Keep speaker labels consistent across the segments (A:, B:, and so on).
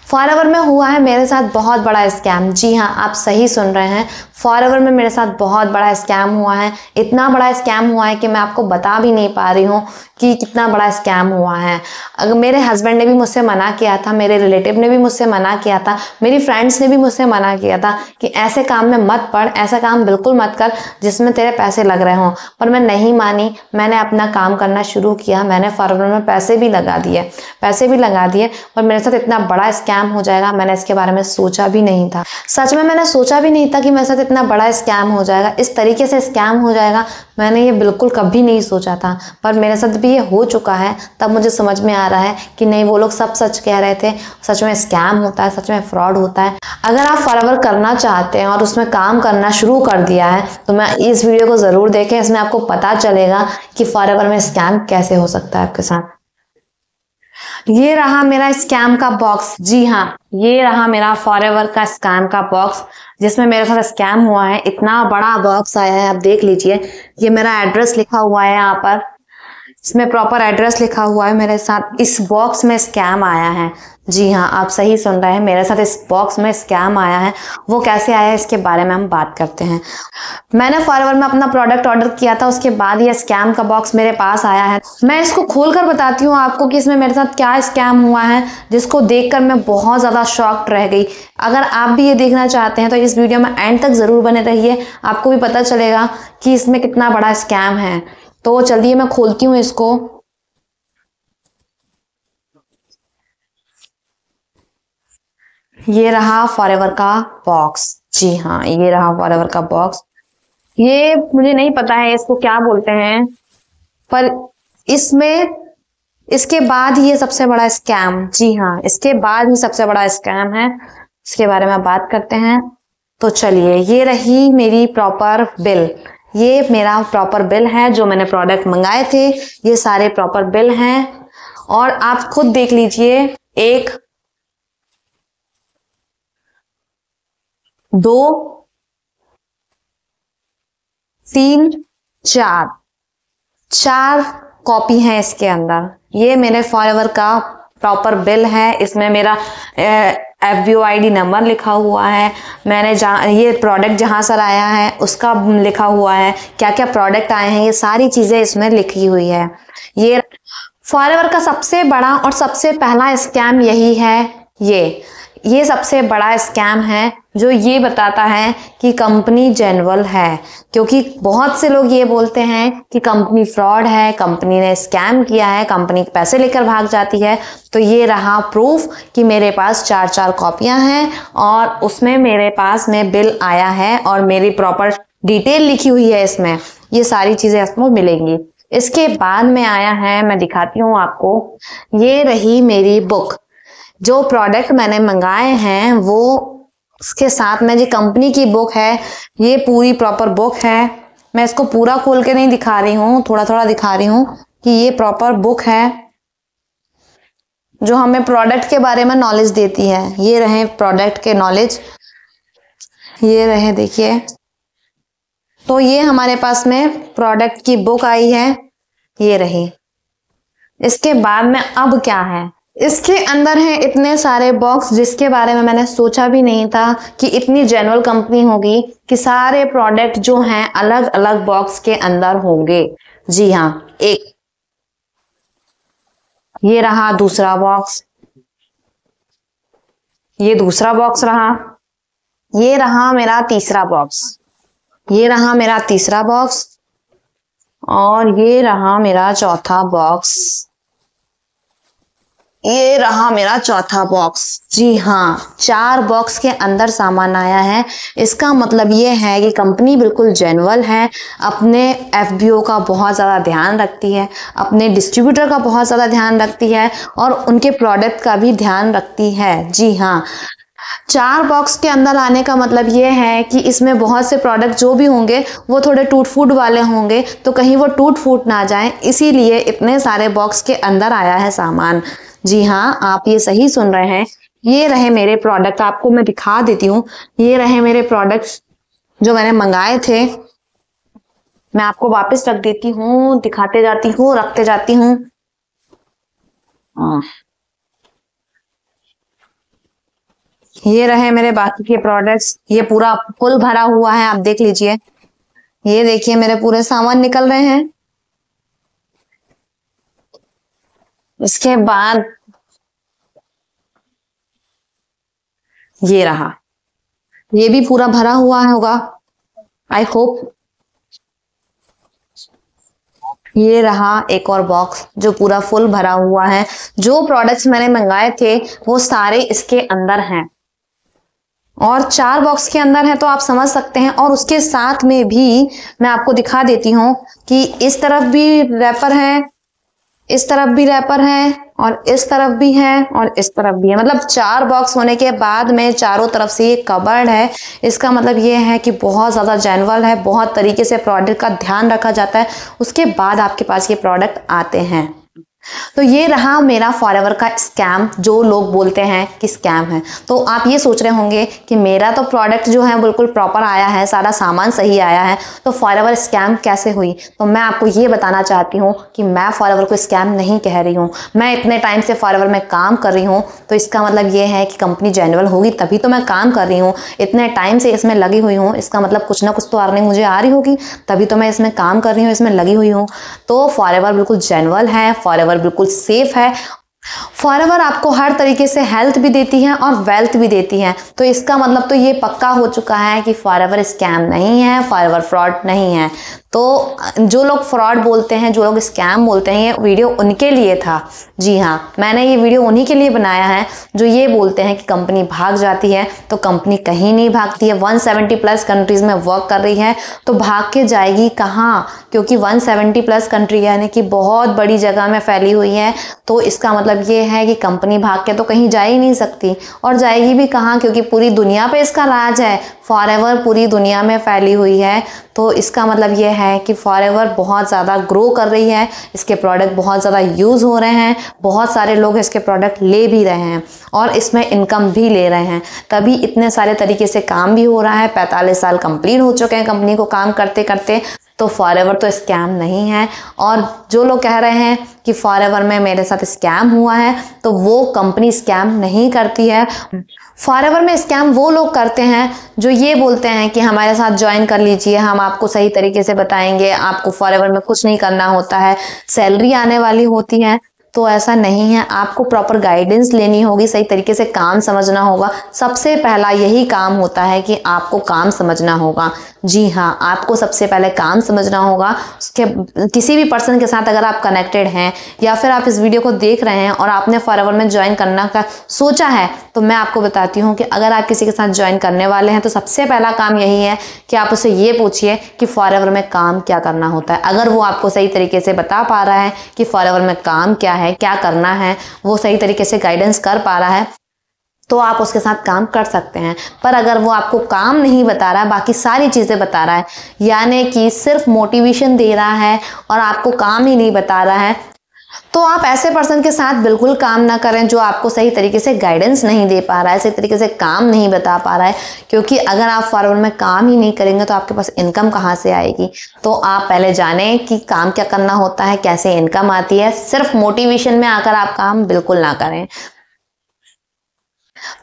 A: Forever में हुआ है मेरे साथ बहुत बड़ा स्कैम। जी हाँ, आप सही सुन रहे हैं, फॉरएवर में मेरे साथ बहुत बड़ा स्कैम हुआ है। इतना बड़ा स्कैम हुआ है कि मैं आपको बता भी नहीं पा रही हूँ कि कितना बड़ा स्कैम हुआ है। अगर मेरे हस्बैंड ने भी मुझसे मना किया था, मेरे रिलेटिव ने भी मुझसे मना किया था, मेरी फ्रेंड्स ने भी मुझसे मना किया था कि ऐसे काम में मत पड़, ऐसा काम बिल्कुल मत कर जिसमें तेरे पैसे लग रहे हों। पर मैं नहीं मानी, मैंने अपना काम करना शुरू किया। मैंने फॉरएवर में पैसे भी लगा दिए, पर मेरे साथ इतना बड़ा स्कैम हो जाएगा मैंने इसके बारे में सोचा भी नहीं था। सच में मैंने सोचा भी नहीं था कि मेरे साथ इतना बड़ा स्कैम हो जाएगा, इस तरीके से स्कैम हो जाएगा। मैंने ये बिल्कुल कभी नहीं सोचा था, पर मेरे साथ भी ये हो चुका है। तब मुझे समझ में आ रहा है कि नहीं, वो लोग सब सच कह रहे थे, सच में स्कैम होता है, सच में फ्रॉड होता है। अगर आप फॉरएवर करना चाहते हैं और उसमें काम करना शुरू कर दिया है तो मैं इस वीडियो को जरूर देखें, इसमें आपको पता चलेगा कि फॉरएवर में स्कैम कैसे हो सकता है आपके साथ। ये रहा मेरा स्कैम का बॉक्स। जी हाँ, ये रहा मेरा फॉरएवर का स्कैम का बॉक्स जिसमें मेरे साथ स्कैम हुआ है। इतना बड़ा बॉक्स आया है, आप देख लीजिए। ये मेरा एड्रेस लिखा हुआ है, यहाँ पर इसमें प्रॉपर एड्रेस लिखा हुआ है। मेरे साथ इस बॉक्स में स्कैम आया है। जी हाँ, आप सही सुन रहे हैं, मेरे साथ इस बॉक्स में स्कैम आया है। वो कैसे आया है इसके बारे में हम बात करते हैं। मैंने फॉरएवर में अपना प्रोडक्ट ऑर्डर किया था, उसके बाद ये स्कैम का बॉक्स मेरे पास आया है। मैं इसको खोलकर बताती हूँ आपको कि इसमें मेरे साथ क्या स्कैम हुआ है, जिसको देखकर मैं बहुत ज़्यादा शॉक्ड रह गई। अगर आप भी ये देखना चाहते हैं तो इस वीडियो में एंड तक ज़रूर बने रहिए, आपको भी पता चलेगा कि इसमें कितना बड़ा स्कैम है। तो चलिए मैं खोलती हूँ इसको। ये रहा फॉरएवर का बॉक्स। जी हाँ, ये रहा फॉरएवर का बॉक्स। ये मुझे नहीं पता है इसको क्या बोलते हैं, पर इसमें इसके बाद ये सबसे बड़ा स्कैम, जी हाँ, इसके बाद ही सबसे बड़ा स्कैम है। इसके बारे में बात करते हैं। तो चलिए, ये रही मेरी प्रॉपर बिल। ये मेरा प्रॉपर बिल है, जो मैंने प्रोडक्ट मंगाए थे, ये सारे प्रॉपर बिल हैं। और आप खुद देख लीजिए, 1 2 3 4 कॉपी है इसके अंदर। ये मेरे फॉरएवर का प्रॉपर बिल है, इसमें मेरा FBO ID नंबर लिखा हुआ है। मैंने ये प्रोडक्ट जहां से आया है उसका लिखा हुआ है, क्या क्या प्रोडक्ट आए हैं, ये सारी चीजें इसमें लिखी हुई है। ये फॉरएवर का सबसे बड़ा और सबसे पहला स्कैम यही है। ये सबसे बड़ा स्कैम है जो ये बताता है कि कंपनी जेन्युइन है, क्योंकि बहुत से लोग ये बोलते हैं कि कंपनी फ्रॉड है, कंपनी ने स्कैम किया है, कंपनी पैसे लेकर भाग जाती है। तो ये रहा प्रूफ कि मेरे पास 4 कॉपियां हैं और उसमें मेरे पास में बिल आया है और मेरी प्रॉपर डिटेल लिखी हुई है इसमें। ये सारी चीजें इसमें मिलेंगी। इसके बाद में आया है, मैं दिखाती हूँ आपको, ये रही मेरी बुक। जो प्रोडक्ट मैंने मंगाए हैं वो उसके साथ में जो कंपनी की बुक है, ये पूरी प्रॉपर बुक है। मैं इसको पूरा खोल के नहीं दिखा रही हूँ, थोड़ा थोड़ा दिखा रही हूँ कि ये प्रॉपर बुक है जो हमें प्रोडक्ट के बारे में नॉलेज देती है। ये रहे प्रोडक्ट के नॉलेज, ये रहे, देखिए। तो ये हमारे पास में प्रोडक्ट की बुक आई है, ये रही। इसके बाद में अब क्या है, इसके अंदर है इतने सारे बॉक्स जिसके बारे में मैंने सोचा भी नहीं था कि इतनी जेन्युइन कंपनी होगी कि सारे प्रोडक्ट जो हैं अलग अलग बॉक्स के अंदर होंगे। जी हाँ, एक ये रहा दूसरा बॉक्स, ये दूसरा बॉक्स रहा, ये रहा मेरा तीसरा बॉक्स, ये रहा मेरा तीसरा बॉक्स, और ये रहा मेरा चौथा बॉक्स, ये रहा मेरा चौथा बॉक्स। जी हाँ, 4 बॉक्स के अंदर सामान आया है। इसका मतलब ये है कि कंपनी बिल्कुल जेन्युइन है, अपने FBO का बहुत ज़्यादा ध्यान रखती है, अपने डिस्ट्रीब्यूटर का बहुत ज़्यादा ध्यान रखती है और उनके प्रोडक्ट का भी ध्यान रखती है। जी हाँ, 4 बॉक्स के अंदर आने का मतलब ये है कि इसमें बहुत से प्रोडक्ट जो भी होंगे वो थोड़े टूट फूट वाले होंगे, तो कहीं वो टूट फूट ना जाए, इसीलिए इतने सारे बॉक्स के अंदर आया है सामान। जी हाँ, आप ये सही सुन रहे हैं। ये रहे मेरे प्रोडक्ट, आपको मैं दिखा देती हूँ। ये रहे मेरे प्रोडक्ट्स जो मैंने मंगाए थे। मैं आपको वापस रख देती हूँ, दिखाते जाती हूँ, रखते जाती हूँ। ये रहे मेरे बाकी के प्रोडक्ट्स, ये पूरा फुल भरा हुआ है, आप देख लीजिए। ये देखिए मेरे पूरे सामान निकल रहे हैं। इसके बाद ये रहा, ये भी पूरा भरा हुआ होगा आई होप। ये रहा एक और बॉक्स जो पूरा फुल भरा हुआ है। जो प्रोडक्ट्स मैंने मंगाए थे वो सारे इसके अंदर हैं, और 4 बॉक्स के अंदर है तो आप समझ सकते हैं। और उसके साथ में भी मैं आपको दिखा देती हूँ कि इस तरफ भी रैपर है, इस तरफ भी रैपर है, और इस तरफ भी है, और इस तरफ भी है। मतलब 4 बॉक्स होने के बाद में चारों तरफ से ये कवर्ड है। इसका मतलब ये है कि बहुत ज़्यादा जेन्युइन है, बहुत तरीके से प्रोडक्ट का ध्यान रखा जाता है, उसके बाद आपके पास ये प्रोडक्ट आते हैं। तो ये रहा मेरा फॉरएवर का स्कैम, जो लोग बोलते हैं कि स्कैम है। तो आप ये सोच रहे होंगे कि मेरा तो प्रोडक्ट जो है बिल्कुल प्रॉपर आया है, सारा सामान सही आया है, तो फॉरएवर स्कैम कैसे हुई? तो मैं आपको ये बताना चाहती हूँ कि मैं फॉरएवर को स्कैम नहीं कह रही हूँ। मैं इतने टाइम से फॉरएवर में काम कर रही हूँ, तो इसका मतलब ये है कि कंपनी जेन्युइन होगी तभी तो मैं काम कर रही हूँ। इतने टाइम से इसमें लगी हुई हूँ, इसका मतलब कुछ ना कुछ तो अर्निंग मुझे आ रही होगी, तभी तो मैं इसमें काम कर रही हूँ, इसमें लगी हुई हूँ। तो फॉरएवर बिल्कुल जेन्युइन है, फॉरएवर बिल्कुल सेफ है। फॉरएवर आपको हर तरीके से हेल्थ भी देती है और वेल्थ भी देती है। तो इसका मतलब तो ये पक्का हो चुका है कि फॉरएवर स्कैम नहीं है, फॉरएवर फ्रॉड नहीं है। तो जो लोग फ्रॉड बोलते हैं, जो लोग स्कैम बोलते हैं, ये वीडियो उनके लिए था। जी हाँ, मैंने ये वीडियो उन्हीं के लिए बनाया है जो ये बोलते हैं कि कंपनी भाग जाती है। तो कंपनी कहीं नहीं भागती है। 170 प्लस कंट्रीज में वर्क कर रही है, तो भाग के जाएगी कहाँ? क्योंकि 170 प्लस कंट्री यानी कि बहुत बड़ी जगह में फैली हुई है। तो इसका मतलब ये है कि कंपनी भाग के तो कहीं जा ही नहीं सकती, और जाएगी भी कहाँ? क्योंकि पूरी दुनिया पे इसका राज है। फॉरएवर पूरी दुनिया में फैली हुई है। तो इसका मतलब ये है कि फॉरएवर बहुत ज़्यादा ग्रो कर रही है, इसके प्रोडक्ट बहुत ज़्यादा यूज़ हो रहे हैं, बहुत सारे लोग इसके प्रोडक्ट ले भी रहे हैं और इसमें इनकम भी ले रहे हैं, तभी इतने सारे तरीके से काम भी हो रहा है। 45 साल कंप्लीट हो चुके हैं कंपनी को काम करते करते। तो फॉरएवर तो स्कैम नहीं है। और जो लोग कह रहे हैं कि फॉरएवर में मेरे साथ स्कैम हुआ है, तो वो कंपनी स्कैम नहीं करती है। फॉरएवर में स्कैम वो लोग करते हैं जो ये बोलते हैं कि हमारे साथ ज्वाइन कर लीजिए, हम आपको सही तरीके से बताएंगे, आपको फॉरएवर में कुछ नहीं करना होता है, सैलरी आने वाली होती है। तो ऐसा नहीं है, आपको प्रॉपर गाइडेंस लेनी होगी, सही तरीके से काम समझना होगा। सबसे पहला यही काम होता है कि आपको काम समझना होगा। जी हाँ, आपको सबसे पहले काम समझना होगा। उसके किसी भी पर्सन के साथ अगर आप कनेक्टेड हैं या फिर आप इस वीडियो को देख रहे हैं और आपने फॉरएवर में ज्वाइन करना का सोचा है, तो मैं आपको बताती हूँ कि अगर आप किसी के साथ ज्वाइन करने वाले हैं तो सबसे पहला काम यही है कि आप उससे ये पूछिए कि फॉरएवर में काम क्या करना होता है। अगर वो आपको सही तरीके से बता पा रहा है कि फॉरएवर में काम क्या है, क्या करना है, वो सही तरीके से गाइडेंस कर पा रहा है, तो आप उसके साथ काम कर सकते हैं। पर अगर वो आपको काम नहीं बता रहा है, बाकी सारी चीज़ें बता रहा है, यानी कि सिर्फ मोटिवेशन दे रहा है और आपको काम ही नहीं बता रहा है, तो आप ऐसे पर्सन के साथ बिल्कुल काम ना करें जो आपको सही तरीके से गाइडेंस नहीं दे पा रहा है, सही तरीके से काम नहीं बता पा रहा है। क्योंकि अगर आप फॉरएवर में काम ही नहीं करेंगे तो आपके पास इनकम कहाँ से आएगी? तो आप पहले जानें कि काम क्या करना होता है, कैसे इनकम आती है। सिर्फ मोटिवेशन में आकर आप काम बिल्कुल ना करें।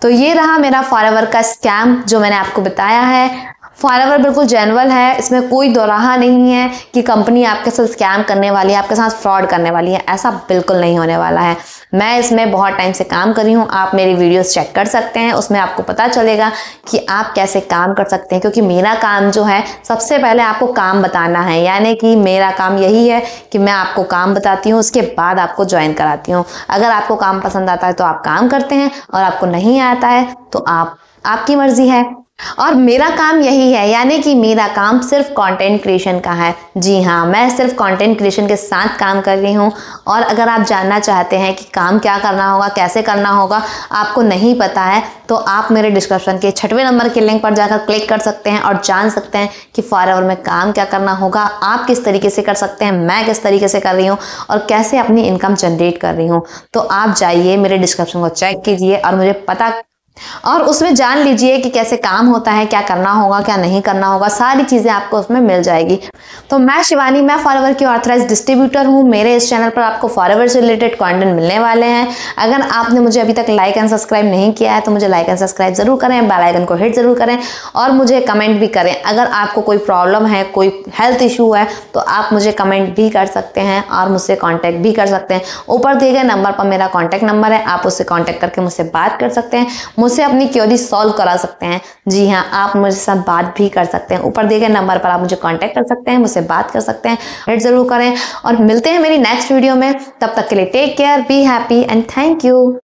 A: तो ये रहा मेरा फॉरएवर का स्कैम जो मैंने आपको बताया है। फॉरएवर बिल्कुल जेन्युइन है, इसमें कोई दोराहा नहीं है कि कंपनी आपके साथ स्कैम करने वाली है, आपके साथ फ्रॉड करने वाली है। ऐसा बिल्कुल नहीं होने वाला है। मैं इसमें बहुत टाइम से काम कर रही हूँ, आप मेरी वीडियोस चेक कर सकते हैं, उसमें आपको पता चलेगा कि आप कैसे काम कर सकते हैं। क्योंकि मेरा काम जो है, सबसे पहले आपको काम बताना है, यानी कि मेरा काम यही है कि मैं आपको काम बताती हूँ, उसके बाद आपको ज्वाइन कराती हूँ। अगर आपको काम पसंद आता है तो आप काम करते हैं, और आपको नहीं आता है तो आपकी मर्जी है। और मेरा काम यही है, यानी कि मेरा काम सिर्फ कंटेंट क्रिएशन का है। जी हाँ, मैं सिर्फ कंटेंट क्रिएशन के साथ काम कर रही हूँ। और अगर आप जानना चाहते हैं कि काम क्या करना होगा, कैसे करना होगा, आपको नहीं पता है, तो आप मेरे डिस्क्रिप्शन के 6वें नंबर के लिंक पर जाकर क्लिक कर सकते हैं और जान सकते हैं कि फॉरएवर में काम क्या करना होगा, आप किस तरीके से कर सकते हैं, मैं किस तरीके से कर रही हूँ और कैसे अपनी इनकम जनरेट कर रही हूँ। तो आप जाइए, मेरे डिस्क्रिप्शन को चेक कीजिए और मुझे और उसमें जान लीजिए कि कैसे काम होता है, क्या करना होगा, क्या नहीं करना होगा, सारी चीज़ें आपको उसमें मिल जाएगी। तो मैं शिवानी, मैं फॉरएवर की ऑथराइज्ड डिस्ट्रीब्यूटर हूँ। मेरे इस चैनल पर आपको फॉरएवर से रिलेटेड कंटेंट मिलने वाले हैं। अगर आपने मुझे अभी तक लाइक एंड सब्सक्राइब नहीं किया है तो मुझे लाइक एंड सब्सक्राइब जरूर करें, बेल आइकन को हिट जरूर करें और मुझे कमेंट भी करें। अगर आपको कोई प्रॉब्लम है, कोई हेल्थ इशू है तो आप मुझे कमेंट भी कर सकते हैं और मुझसे कॉन्टैक्ट भी कर सकते हैं। ऊपर दिए गए नंबर पर मेरा कॉन्टैक्ट नंबर है, आप उससे कॉन्टैक्ट करके मुझसे बात कर सकते हैं, मुझसे अपनी क्वेरी सॉल्व करा सकते हैं। जी हाँ, आप मुझे साथ बात भी कर सकते हैं। ऊपर दिए गए नंबर पर आप मुझे कांटेक्ट कर सकते हैं, मुझसे बात कर सकते हैं। हिट जरूर करें और मिलते हैं मेरी नेक्स्ट वीडियो में। तब तक के लिए take care, be happy and thank you.